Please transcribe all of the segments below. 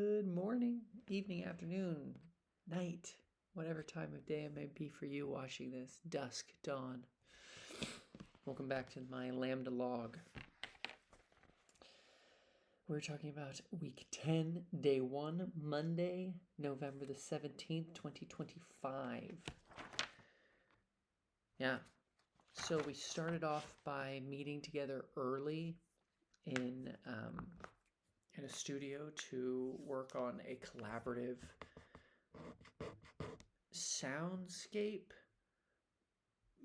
Good morning, evening, afternoon, night, whatever time of day it may be for you watching this, dusk, dawn. Welcome back to my LAMDA log. We're talking about week 10, day 1, Monday, November the 17th, 2025. Yeah, so we started off by meeting together early in a studio to work on a collaborative soundscape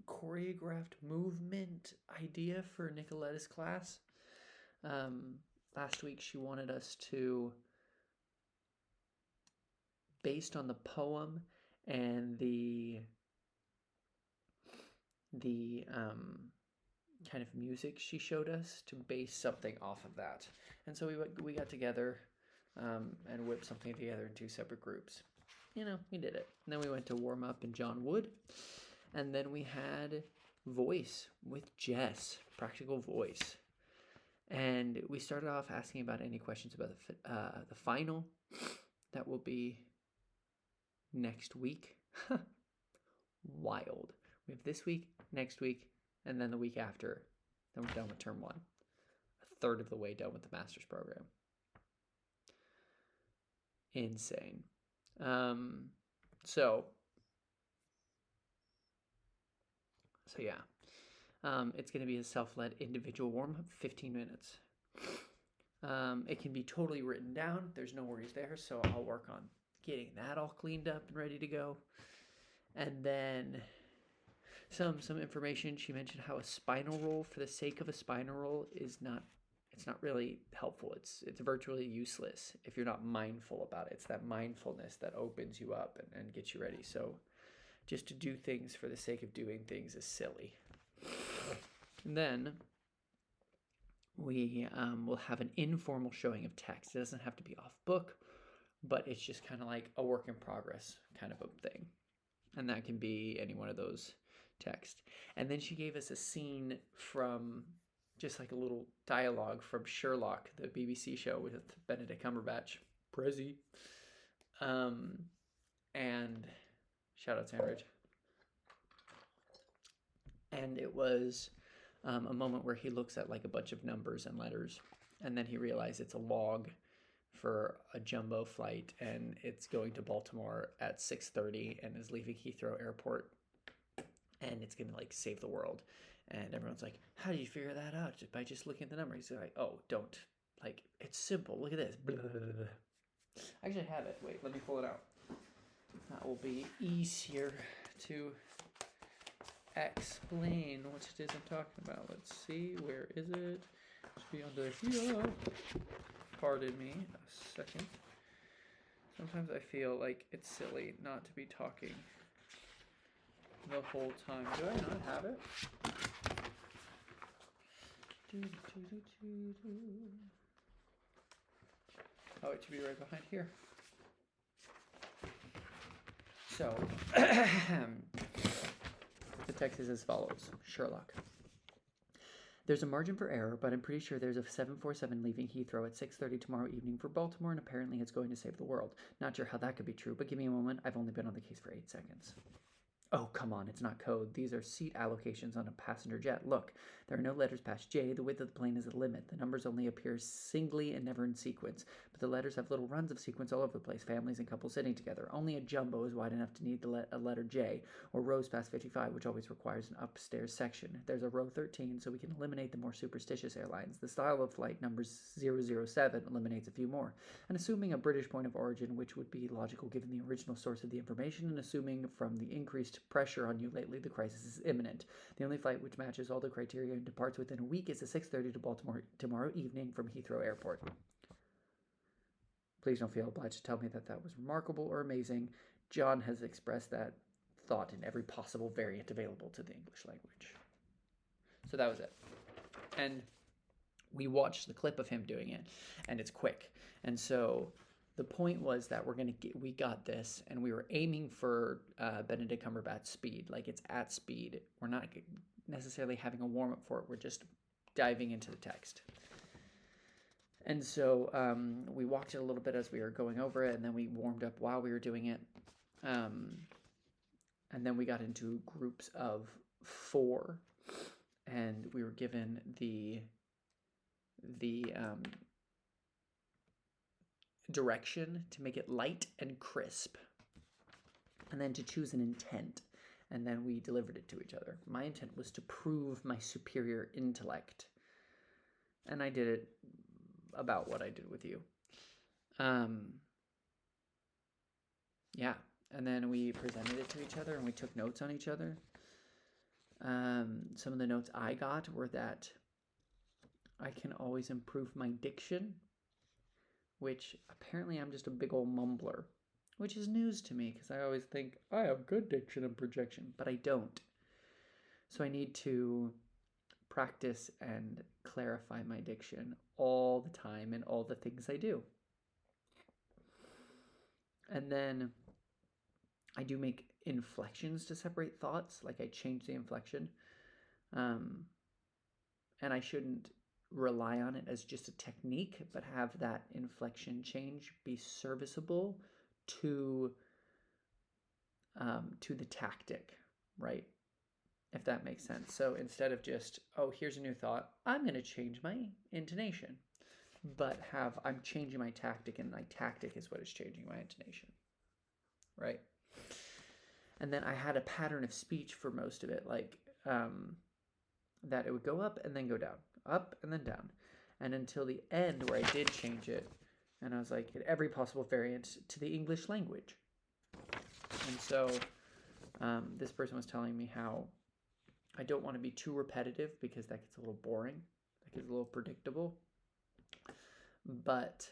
choreographed movement idea for Nicoletta's class. Last week she wanted us to, based on the poem and the kind of music she showed us, to base something off of that. And so we got together and whipped something together in 2 separate groups. We did it. And then we went to warm up in John Wood. And then we had voice with Jess, practical voice. And we started off asking about any questions about the final. That will be next week. Wild. We have this week, next week, and then the week after. Then we're done with term 1. A third of the way done with the master's program. Insane. So yeah. It's going to be a self-led individual warm-up, 15 minutes. It can be totally written down. There's no worries there. So I'll work on getting that all cleaned up and ready to go. And then some information. She mentioned how a spinal roll, for the sake of a spinal roll, it's not really helpful. It's virtually useless if you're not mindful about it. It's that mindfulness that opens you up and gets you ready. So just to do things for the sake of doing things is silly. And then we will have an informal showing of text. It doesn't have to be off book, but it's just kind of like a work in progress kind of a thing. And that can be any one of those texts. And then she gave us a scene from, just like a little dialogue from Sherlock, the BBC show with Benedict Cumberbatch. Prezi. And shout out Sandridge. And it was a moment where he looks at like a bunch of numbers and letters, and then he realizes it's a log for a jumbo flight, and it's going to Baltimore at 6:30 and is leaving Heathrow Airport, and it's going to like save the world. And everyone's like, how do you figure that out? By just looking at the numbers. He's like, oh, don't. Like, it's simple. Look at this. Blah, blah, blah, blah. I actually have it. Wait, let me pull it out. That will be easier to explain what it is I'm talking about. Let's see. Where is it? It should be under here. Pardon me a second. Sometimes I feel like it's silly not to be talking the whole time. Do I not have it? Oh, it should be right behind here. So, the text is as follows. Sherlock. There's a margin for error, but I'm pretty sure there's a 747 leaving Heathrow at 6:30 tomorrow evening for Baltimore, and apparently it's going to save the world. Not sure how that could be true, but give me a moment. I've only been on the case for 8 seconds. Oh, come on, it's not code. These are seat allocations on a passenger jet. Look, there are no letters past J. The width of the plane is a limit. The numbers only appear singly and never in sequence. But the letters have little runs of sequence all over the place, families and couples sitting together. Only a jumbo is wide enough to need a letter J, or rows past 55, which always requires an upstairs section. There's a row 13, so we can eliminate the more superstitious airlines. The style of flight numbers 007 eliminates a few more. And assuming a British point of origin, which would be logical given the original source of the information, and assuming from the increased pressure on you lately, the crisis is imminent. The only flight which matches all the criteria and departs within a week is a 6:30 to Baltimore tomorrow evening from Heathrow Airport. Please don't feel obliged to tell me that was remarkable or amazing. John has expressed that thought in every possible variant available to the English language. So that was it. And we watched the clip of him doing it, and it's quick. And so the point was that we got this, and we were aiming for Benedict Cumberbatch speed. Like, it's at speed. We're not necessarily having a warm-up for it. We're just diving into the text. And so we walked it a little bit as we were going over it, and then we warmed up while we were doing it. And then we got into groups of 4, and we were given the direction to make it light and crisp, and then to choose an intent, and then we delivered it to each other. My intent was to prove my superior intellect, and I did it about what I did with you. Yeah, and then we presented it to each other, and we took notes on each other. Some of the notes I got were that I can always improve my diction, which apparently I'm just a big old mumbler, which is news to me because I always think I have good diction and projection, but I don't. So I need to practice and clarify my diction all the time in all the things I do. And then I do make inflections to separate thoughts, like I change the inflection. And I shouldn't rely on it as just a technique, but have that inflection change be serviceable to the tactic, right? If that makes sense. So instead of just, oh, here's a new thought, I'm going to change my intonation, but I'm changing my tactic, and my tactic is what is changing my intonation, right? And then I had a pattern of speech for most of it, like that it would go up and then go down, up and then down, and until the end where I did change it, and I was like, at every possible variant to the English language. And so this person was telling me how I don't want to be too repetitive because that gets a little boring, that gets a little predictable, but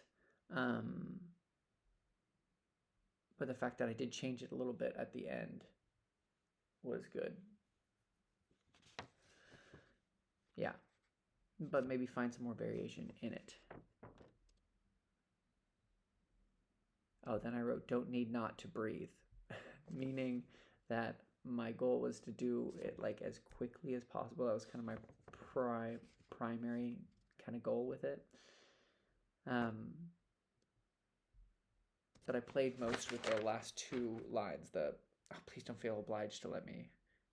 the fact that I did change it a little bit at the end was good. Yeah, but maybe find some more variation in it. Oh, then I wrote, don't need not to breathe, meaning that my goal was to do it like as quickly as possible. That was kind of my primary kind of goal with it. But I played most with the last 2 lines. Please don't feel obliged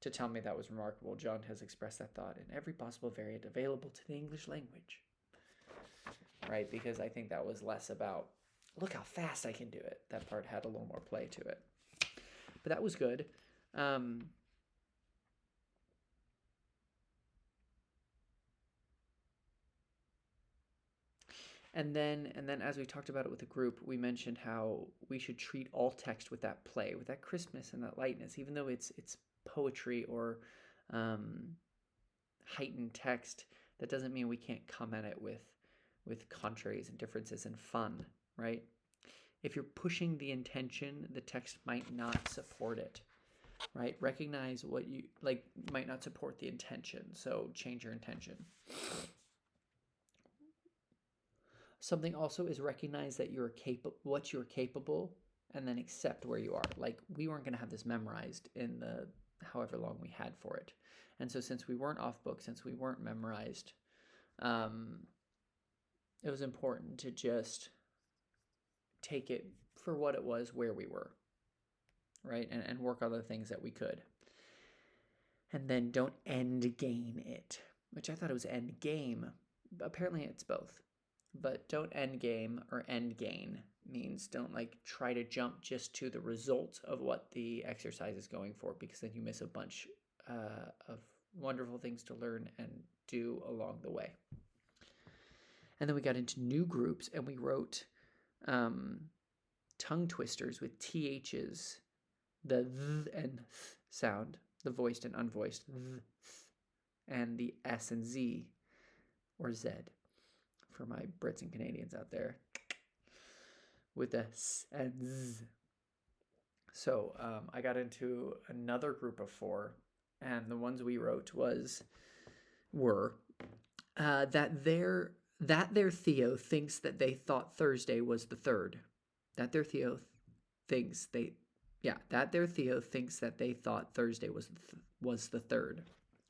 to tell me that was remarkable. John has expressed that thought in every possible variant available to the English language. Right? Because I think that was less about, look how fast I can do it. That part had a little more play to it. But that was good. And then as we talked about it with the group, we mentioned how we should treat all text with that play, with that crispness and that lightness, even though it's poetry or heightened text. That doesn't mean we can't come at it with contraries and differences and fun, right? If you're pushing the intention, the text might not support it, right? Recognize what you like might not support the intention, so change your intention. Something also is recognize that what you're capable, and then accept where you are. Like, we weren't going to have this memorized in the however long we had for it. And so since we weren't off book, since we weren't memorized, it was important to just take it for what it was where we were, right? And work on the things that we could. And then don't end gain it, which I thought it was end game. Apparently it's both. But don't end game or end gain means don't like try to jump just to the result of what the exercise is going for, because then you miss a bunch of wonderful things to learn and do along the way. And then we got into new groups, and we wrote tongue twisters with THs, the th and th sound, the voiced and unvoiced, th, and the S and Z or Z. For my Brits and Canadians out there, with the S and Z. So I got into another group of 4, and the ones we wrote were that their Theo thinks that they thought Thursday was the 3rd. That their Theo thinks that they thought Thursday was the 3rd.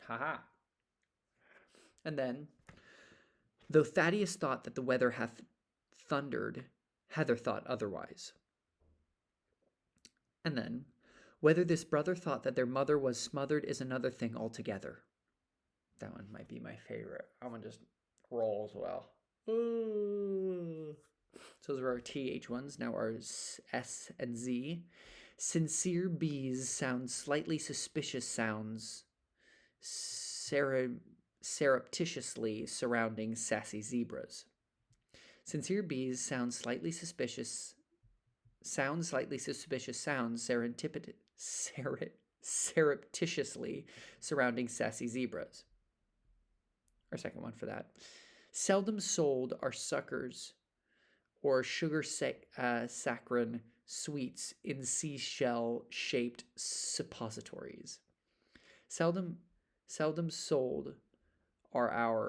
Haha. And then Though Thaddeus thought that the weather hath thundered, Heather thought otherwise. And then, whether this brother thought that their mother was smothered is another thing altogether. That one might be my favorite. That one just rolls well. Ooh. So those were our TH ones. Now our S and Z. Sincere bees sound slightly suspicious sounds surreptitiously surrounding sassy zebras. Sincere bees sound slightly suspicious sounds surreptitiously surrounding sassy zebras. Our second one for that. Seldom sold are suckers or sugar saccharine sweets in seashell-shaped suppositories. Seldom sold are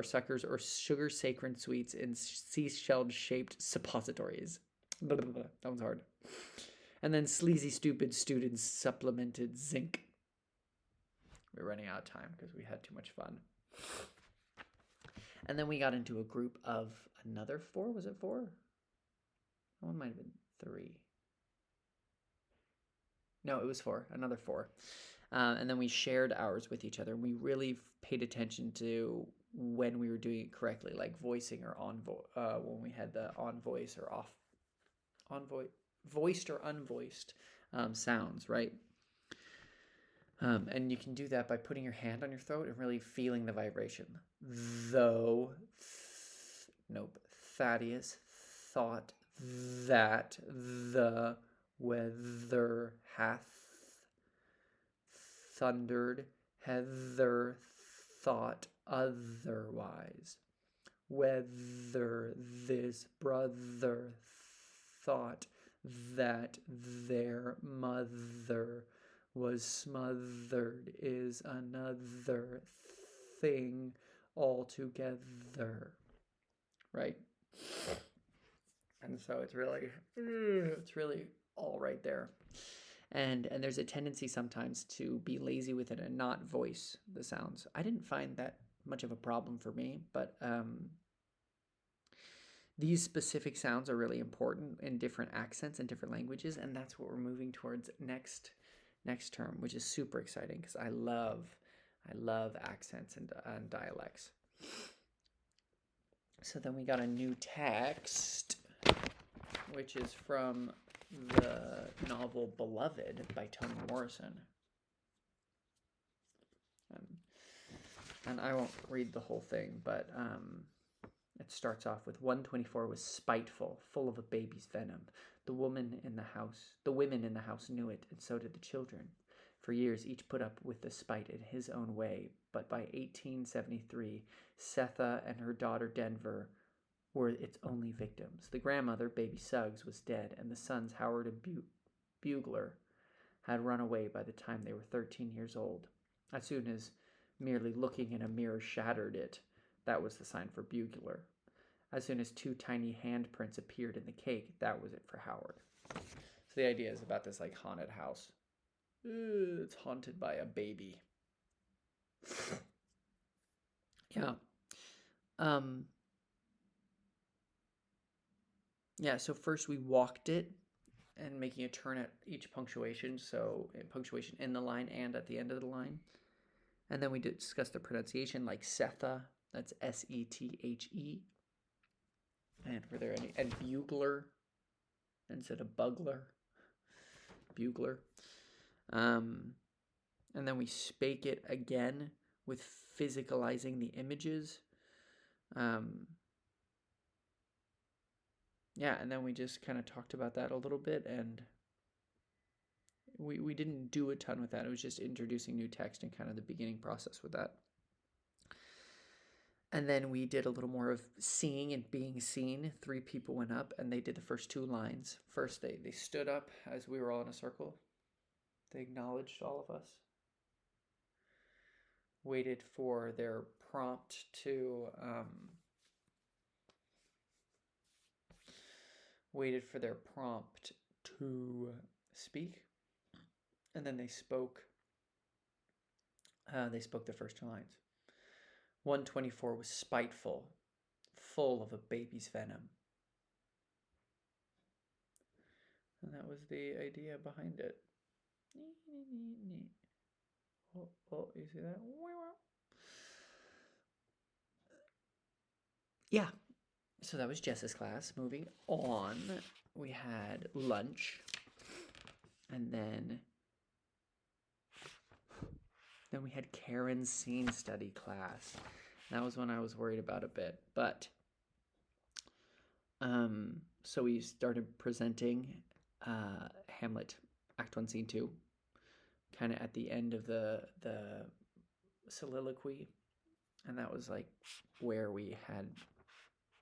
suckers or sugar saccharine sweets in seashell-shaped suppositories. Blah, blah, blah. That one's hard. And then sleazy, stupid students supplemented zinc. We're running out of time because we had too much fun. And then we got into a group of another 4. Was it 4? That one might have been 3. No, it was 4. Another 4. And then we shared ours with each other. We really paid attention to when we were doing it correctly, like voicing or when we had the on voice or off on voiced or unvoiced sounds, right? And you can do that by putting your hand on your throat and really feeling the vibration. Thaddeus thought that the weather hath thundered. Heather thought otherwise. Whether this brother thought that their mother was smothered is another thing altogether. Right? And so it's really all right there. And there's a tendency sometimes to be lazy with it and not voice the sounds. I didn't find that much of a problem for me, but these specific sounds are really important in different accents and different languages, and that's what we're moving towards next term, which is super exciting because I love accents and dialects. So then we got a new text, which is from the novel Beloved by Toni Morrison. And I won't read the whole thing, but it starts off with 124 was spiteful, full of a baby's venom. The women in the house knew it, and so did the children. For years, each put up with the spite in his own way, but by 1873, Setha and her daughter Denver were its only victims. The grandmother, baby Suggs, was dead, and the sons, Howard and Bugler, had run away by the time they were 13 years old. As soon as merely looking in a mirror shattered it, that was the sign for Bugler. As soon as 2 tiny handprints appeared in the cake, that was it for Howard. So the idea is about this like haunted house. It's haunted by a baby. Yeah. Yeah, so first we walked it and making a turn at each punctuation. So punctuation in the line and at the end of the line. And then we discussed the pronunciation like Setha. That's S-E-T-H-E. And were there any? And Bugler instead of Bugler. Bugler. And then we spake it again with physicalizing the images. Yeah, and then we just kind of talked about that a little bit, and we didn't do a ton with that. It was just introducing new text and kind of the beginning process with that. And then we did a little more of seeing and being seen. 3 people went up, and they did the first 2 lines. First, they stood up as we were all in a circle. They acknowledged all of us. Waited for their prompt to speak. And then they spoke. They spoke the first 2 lines. 124 was spiteful, full of a baby's venom. And that was the idea behind it. Oh, you see that? Yeah. So that was Jess's class. Moving on, we had lunch. And then we had Karen's scene study class. That was one I was worried about a bit. But so we started presenting Hamlet, Act 1, Scene 2, kind of at the end of the soliloquy. And that was like where we had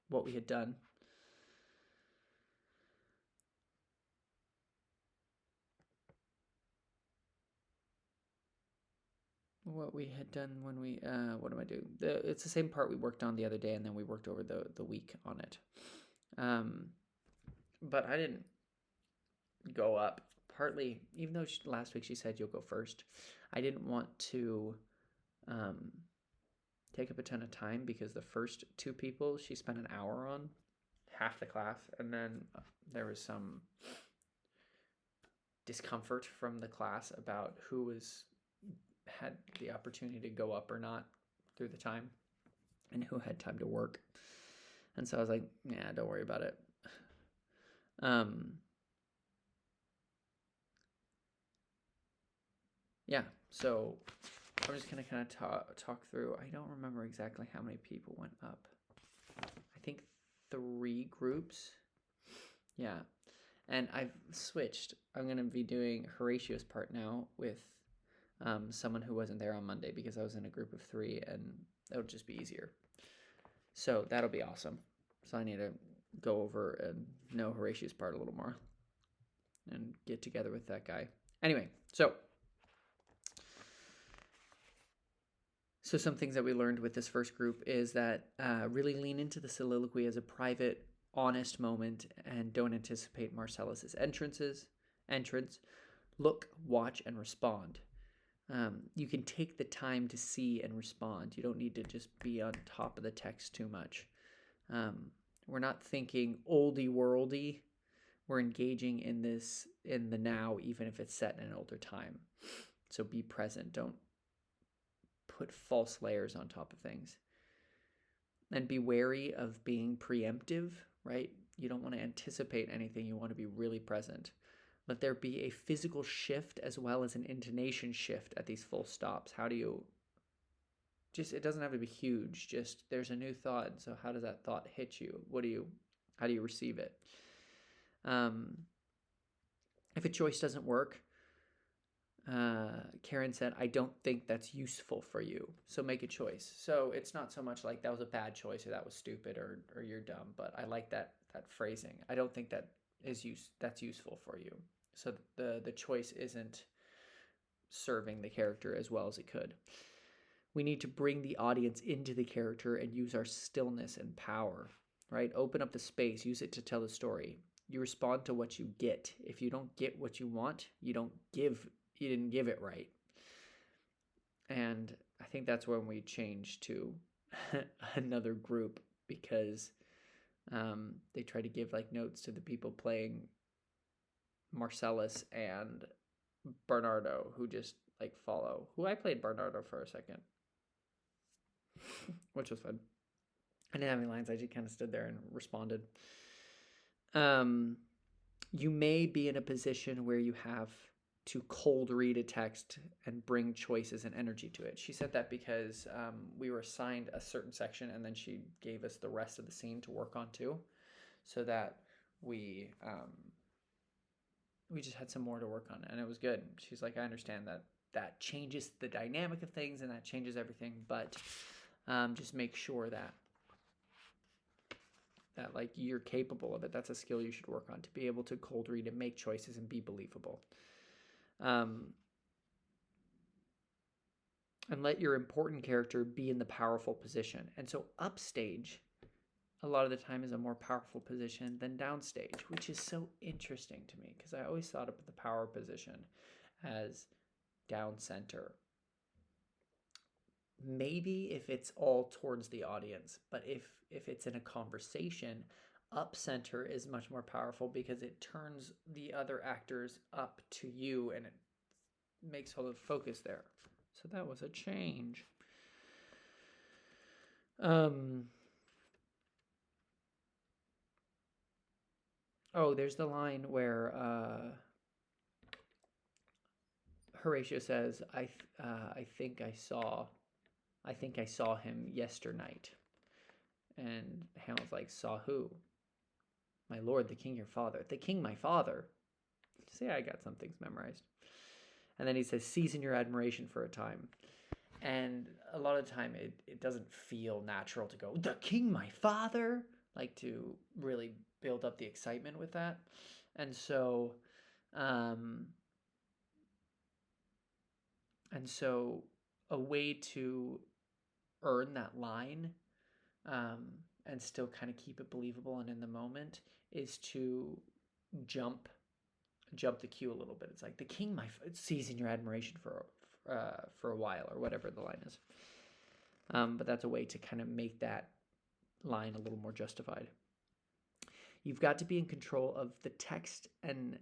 what we had done. What we had done when we what am I doing? It's the same part we worked on the other day, and then we worked over the week on it. But I didn't go up, partly even though last week she said you'll go first. I didn't want to take up a ton of time, because the first 2 people she spent an hour on, half the class, and then there was some discomfort from the class about who had the opportunity to go up or not through the time, and who had time to work. And so I was like, yeah, don't worry about it. Yeah, so I'm just going to kind of talk through. I don't remember exactly how many people went up. I think 3 groups. Yeah. And I've switched. I'm going to be doing Horatio's part now with someone who wasn't there on Monday, because I was in a group of 3, and that'll just be easier. So that'll be awesome. So I need to go over and know Horatio's part a little more and get together with that guy. Anyway, so some things that we learned with this first group is that really lean into the soliloquy as a private, honest moment, and don't anticipate Marcellus's entrance. Look, watch, and respond. You can take the time to see and respond. You don't need to just be on top of the text too much. We're not thinking oldie worldy. We're engaging in the now, even if it's set in an older time. So be present. Don't put false layers on top of things. And be wary of being preemptive, right? You don't want to anticipate anything. You want to be really present. Let there be a physical shift as well as an intonation shift at these full stops. How do you it doesn't have to be huge. Just there's a new thought. So how does that thought hit you? How do you receive it? If a choice doesn't work, Karen said, I don't think that's useful for you. So make a choice. So it's not so much like that was a bad choice or that was stupid or you're dumb, but I like that phrasing. I don't think that's useful for you. So the choice isn't serving the character as well as it could. We need to bring the audience into the character and use our stillness and power, right? Open up the space, use it to tell the story. You respond to what you get. If you don't get what you want, you didn't give it right. And I think that's when we changed to another group, because they try to give like notes to the people playing Marcellus and Bernardo, who just like follow. Who I played Bernardo for a second, which was fun. I didn't have any lines. I just kind of stood there and responded. You may be in a position where you have to cold read a text and bring choices and energy to it. She said that because we were assigned a certain section, and then she gave us the rest of the scene to work on too, so that we just had some more to work on, and it was good. She's like, I understand that changes the dynamic of things and that changes everything, but just make sure that like you're capable of it. That's a skill you should work on, to be able to cold read and make choices and be believable. And let your important character be in the powerful position. And so upstage, a lot of the time, is a more powerful position than downstage, which is so interesting to me, because I always thought of the power position as down center. maybe if it's all towards the audience, but if it's in a conversation, up center is much more powerful because it turns the other actors up to you and it makes all the focus there. So that was a change. Oh, there's the line where Horatio says, I think I saw him yesternight. And Hamlet's like, saw who? My lord, the king your father. The king my father? See, I got some things memorized. And then he says, season your admiration for a time. And a lot of the time it doesn't feel natural to go, the king my father? Like to really build up the excitement with that. And so a way to earn that line and still kind of keep it believable and in the moment is to jump the cue a little bit. It's like the king seizing your admiration for a while, or whatever the line is. But that's a way to kind of make that line a little more justified. You've got to be in control of the text and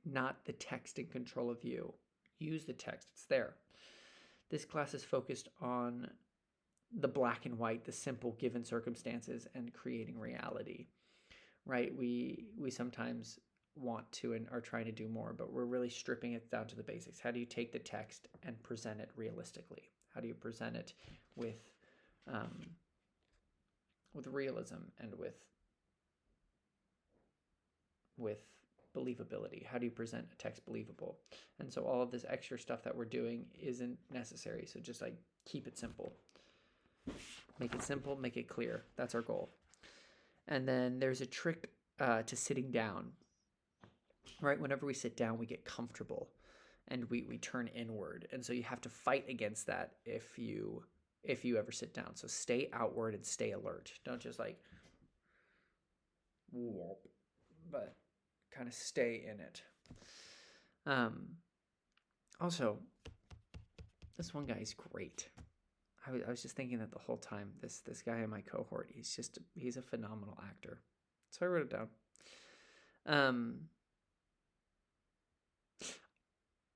not the text in control of you. Use the text, it's there. This class is focused on the black and white, the simple given circumstances, and creating reality, right? We sometimes want to and are trying to do more, but we're really stripping it down to the basics. How do you take the text and present it realistically? How do you present it with realism and with believability? How do you present a text believable? And so all of this extra stuff that we're doing isn't necessary. So just like keep it simple. Make it simple, make it clear. That's our goal. And then there's a trick to sitting down, right? Whenever we sit down, we get comfortable and we turn inward. And so you have to fight against that if you ever sit down. So stay outward and stay alert. Don't just like, but kind of stay in it. Also, this one guy is great. I was just thinking that the whole time. This guy in my cohort, he's a phenomenal actor. So I wrote it down.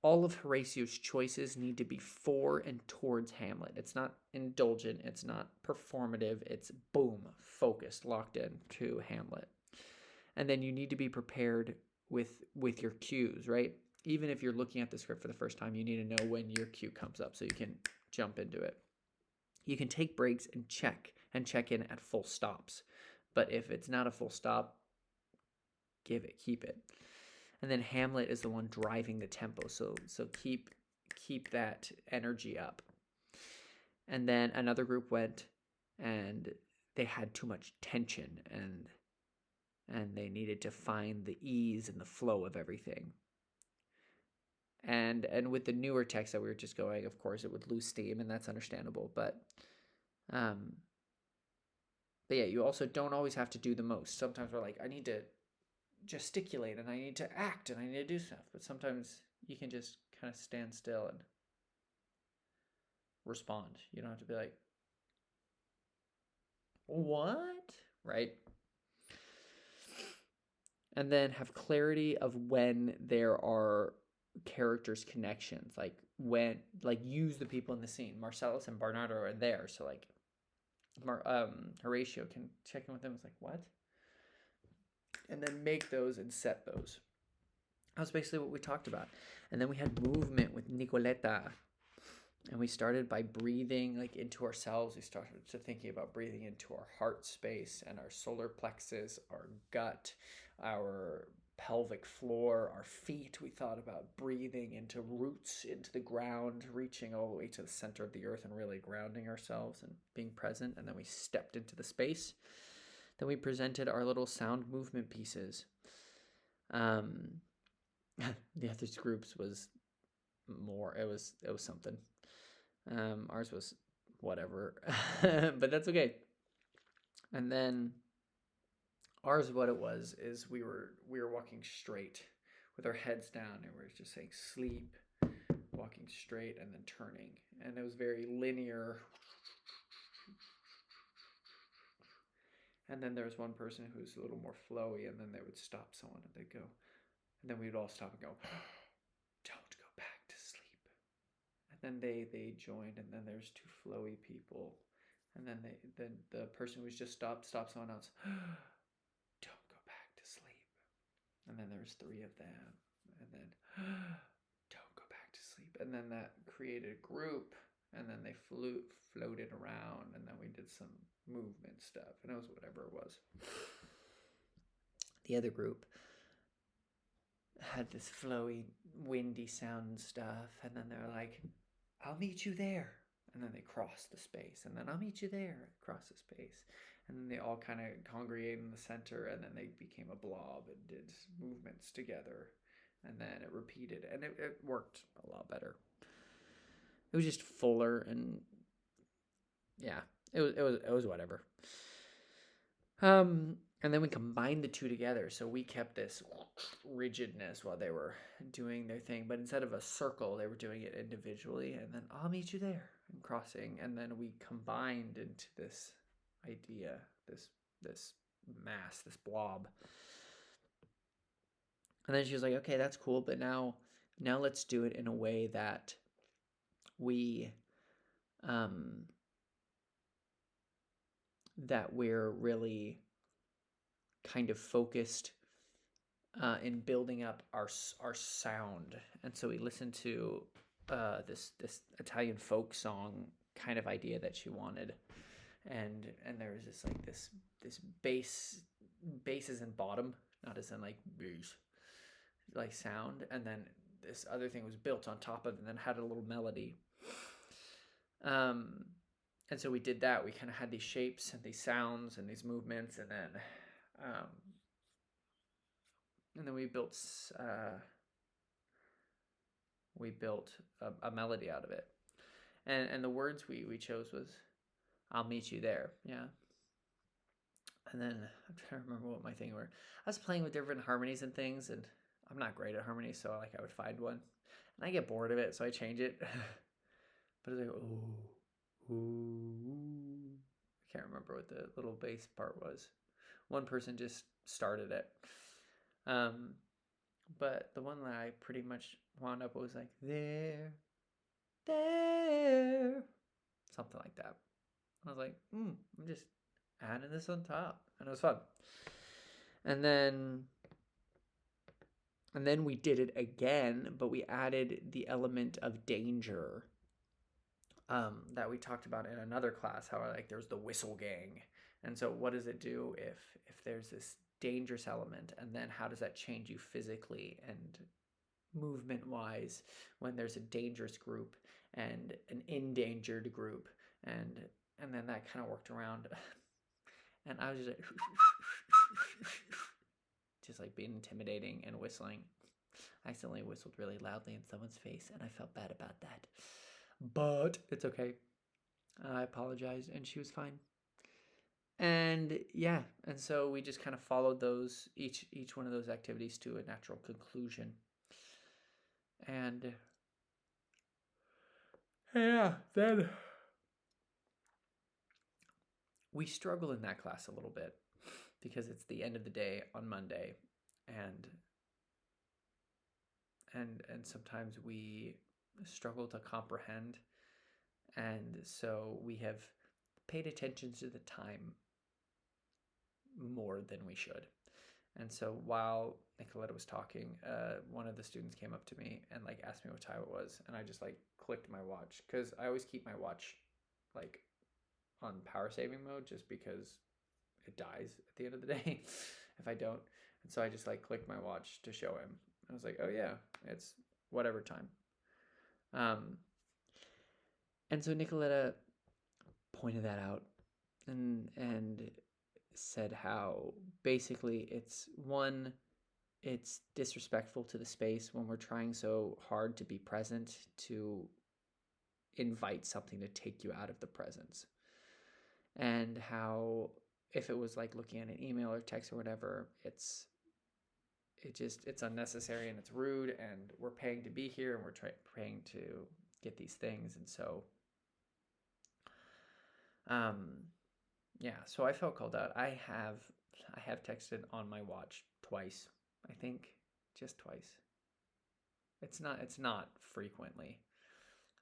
All of Horatio's choices need to be for and towards Hamlet. It's not indulgent. It's not performative. It's boom, focused, locked in to Hamlet. And then you need to be prepared with your cues, right? Even if you're looking at the script for the first time, you need to know when your cue comes up so you can jump into it. You can take breaks and check in at full stops. But if it's not a full stop, keep it. And then Hamlet is the one driving the tempo. So keep that energy up. And then another group went and they had too much tension and they needed to find the ease and the flow of everything. And with the newer text that we were just going, of course, it would lose steam, and that's understandable. But yeah, you also don't always have to do the most. Sometimes we're like, I need to gesticulate, and I need to act, and I need to do stuff. But sometimes you can just kind of stand still and respond. You don't have to be like, what? Right? And then have clarity of when there are characters' connections, use the people in the scene. Marcellus and Bernardo are there, so like Horatio can check in with them. It's like, what? And then make those and set those. That was basically what we talked about. And then we had movement with Nicoletta, and we started by breathing like into ourselves. We started to thinking about breathing into our heart space and our solar plexus, our gut, our pelvic floor, our feet. We thought about breathing into roots, into the ground, reaching all the way to the center of the earth and really grounding ourselves and being present. And then we stepped into the space. Then we presented our little sound movement pieces. The other groups was more. It was something. Ours was whatever, but that's okay. And then ours, what it was is we were walking straight with our heads down, and we were just saying sleep, walking straight and then turning, and it was very linear. And then there was one person who was a little more flowy, and then they would stop someone and they'd go, and then we'd all stop and go, don't go back to sleep. And then they joined, and then there's two flowy people, and then the person who's just stop someone else, don't go back to sleep. And then there was three of them, and then don't go back to sleep. And then that created a group, and then they floated around, and then we did some movement stuff, and it was whatever it was. The other group had this flowy, windy sound stuff, and then they're like, I'll meet you there. And then they crossed the space, and then I'll meet you there, across the space. And then they all kind of congregated in the center, and then they became a blob and did movements together. And then it repeated, and it worked a lot better. It was just fuller, and yeah, it was whatever. And then we combined the two together, so we kept this rigidness while they were doing their thing. But instead of a circle, they were doing it individually, and then I'll meet you there, and crossing. And then we combined into this idea, this mass, this blob. And then she was like, okay, that's cool, but now let's do it in a way that we that we're really kind of focused in building up our sound. And so we listened to this Italian folk song kind of idea that she wanted, and there was this bass and bottom, not as in like bass, like sound, and then this other thing was built on top of it and then had a little melody. And so we did that. We kind of had these shapes and these sounds and these movements, and then we built a melody out of it. And the words we chose was, I'll meet you there. Yeah. And then I'm trying to remember what my thing were. I was playing with different harmonies and things, and I'm not great at harmonies, so I would find one, and I get bored of it, so I change it. But it's like, ooh. I can't remember what the little bass part was. One person just started it. But the one that I pretty much wound up was like, there, something like that. I was like, I'm just adding this on top, and it was fun. And then we did it again, but we added the element of danger that we talked about in another class, how like there's the whistle gang. And so what does it do if there's this dangerous element, and then how does that change you physically and movement wise when there's a dangerous group and an endangered group, and then that kind of worked around. And I was just like being intimidating and whistling. I accidentally whistled really loudly in someone's face, and I felt bad about that. But it's okay. I apologized, and she was fine. And yeah, and so we just kind of followed those, each one of those activities to a natural conclusion. And yeah, then we struggle in that class a little bit because it's the end of the day on Monday, and sometimes we struggle to comprehend, and so we have paid attention to the time more than we should. And so while Nicoletta was talking, one of the students came up to me and like asked me what time it was, and I just like clicked my watch, because I always keep my watch like on power saving mode just because it dies at the end of the day if I don't. And so I just like clicked my watch to show him. I was like, oh yeah, it's whatever time. And so Nicoletta pointed that out and said how basically it's disrespectful to the space when we're trying so hard to be present to invite something to take you out of the presence. And how if it was like looking at an email or text or whatever, it's it's unnecessary and it's rude, and we're paying to be here and we're paying to get these things. And so so I felt called out. I have texted on my watch twice, I think, just twice. It's not frequently,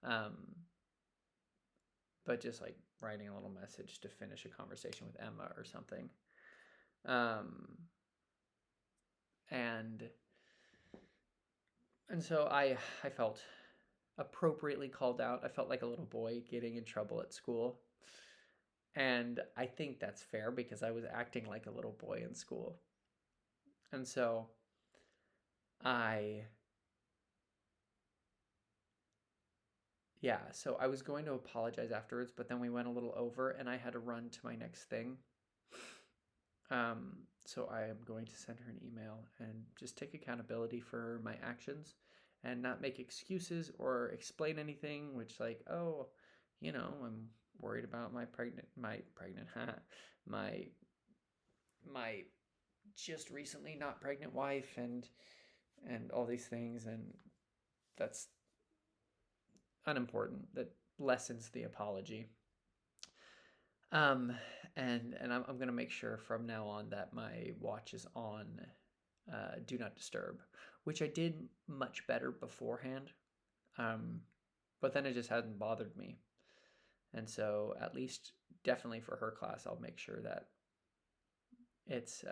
but just like writing a little message to finish a conversation with Emma or something. And so I felt appropriately called out. I felt like a little boy getting in trouble at school. And I think that's fair because I was acting like a little boy in school. And so I was going to apologize afterwards, but then we went a little over and I had to run to my next thing. So I am going to send her an email and just take accountability for my actions and not make excuses or explain anything, which like, oh, I'm worried about my just recently not pregnant wife and all these things, and that's unimportant. That lessens the apology. And I'm gonna make sure from now on that my watch is on do not disturb, which I did much better beforehand. But then it just hadn't bothered me. And so at least definitely for her class, I'll make sure that it's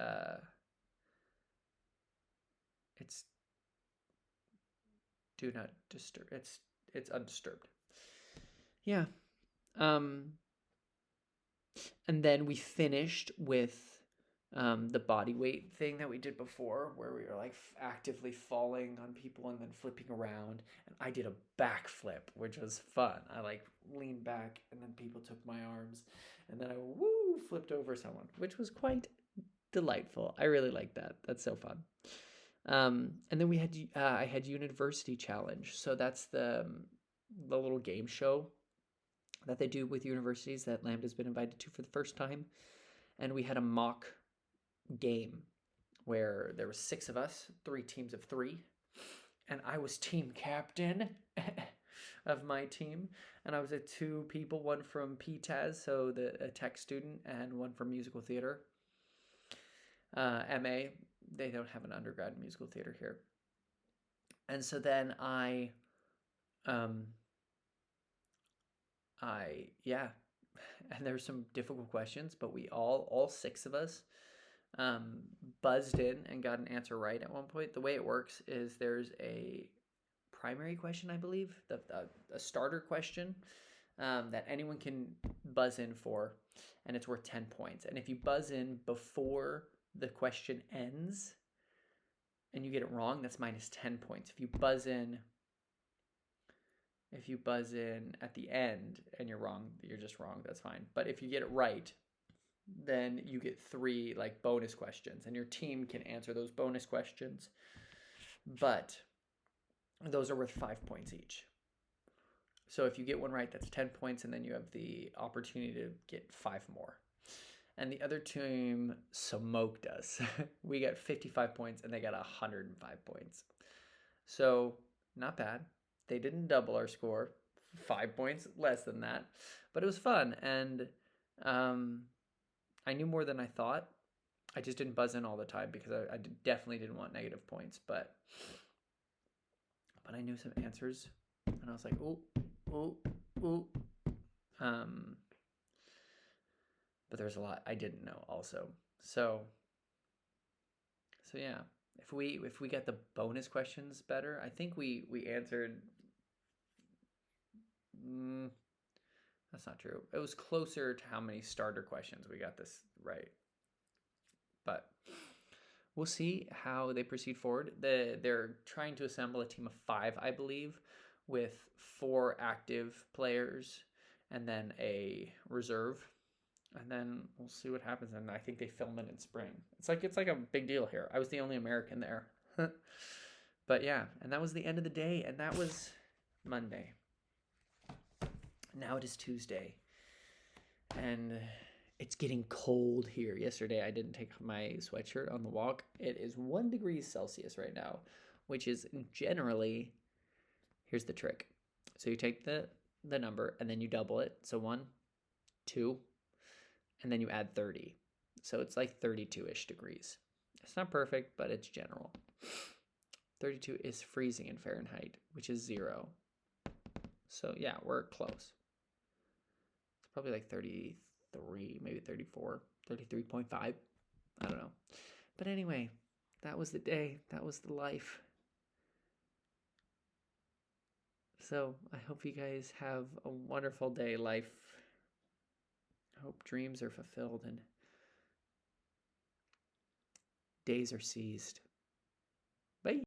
do not disturb. It's undisturbed. Yeah. And then we finished with the body weight thing that we did before, where we were like actively falling on people and then flipping around. And I did a backflip, which was fun. I like leaned back and then people took my arms and then I flipped over someone, which was quite delightful. I really like that. That's so fun. And then we had I had University Challenge. So that's the little game show that they do with universities that LAMDA's been invited to for the first time. And we had a mock game where there were 6 of us, 3 teams of 3, and I was team captain of my team, and I was at 2 people, one from PTAS, so a tech student, and one from musical theater. MA, they don't have an undergrad in musical theater here. And so then and there were some difficult questions, but we all 6 of us buzzed in and got an answer right at one point. The way it works is there's a primary question, I believe, a starter question that anyone can buzz in for, and it's worth 10 points. And if you buzz in before the question ends and you get it wrong, that's minus 10 points. If you buzz in at the end and you're wrong, you're just wrong, that's fine. But if you get it right, then you get 3 like bonus questions, and your team can answer those bonus questions. But those are worth 5 points each. So if you get one right, that's 10 points, and then you have the opportunity to get 5 more. And the other team smoked us. We got 55 points, and they got 105 points. So not bad. They didn't double our score, 5 points less than that, but it was fun. And I knew more than I thought. I just didn't buzz in all the time because I definitely didn't want negative points, but I knew some answers, and I was like, ooh. But there's a lot I didn't know also. So yeah, if we get the bonus questions better, I think we answered. That's not true. It was closer to how many starter questions we got this right. But we'll see how they proceed forward. They're trying to assemble a team of 5, I believe, with 4 active players and then a reserve. And then we'll see what happens. And I think they film it in spring. It's like a big deal here. I was the only American there. But yeah, and that was the end of the day, and that was Monday. Now it is Tuesday. And It's getting cold here. Yesterday, I didn't take my sweatshirt on the walk. It is 1 degree Celsius right now, which is generally, here's the trick. So you take the number and then you double it. So 1, 2, and then you add 30. So it's like 32-ish degrees. It's not perfect, but it's general. 32 is freezing in Fahrenheit, which is 0. So yeah, we're close. It's probably like 33, maybe 34, 33.5. I don't know. But anyway, that was the day. That was the life. So I hope you guys have a wonderful day. Life. I hope dreams are fulfilled and days are seized. Bye.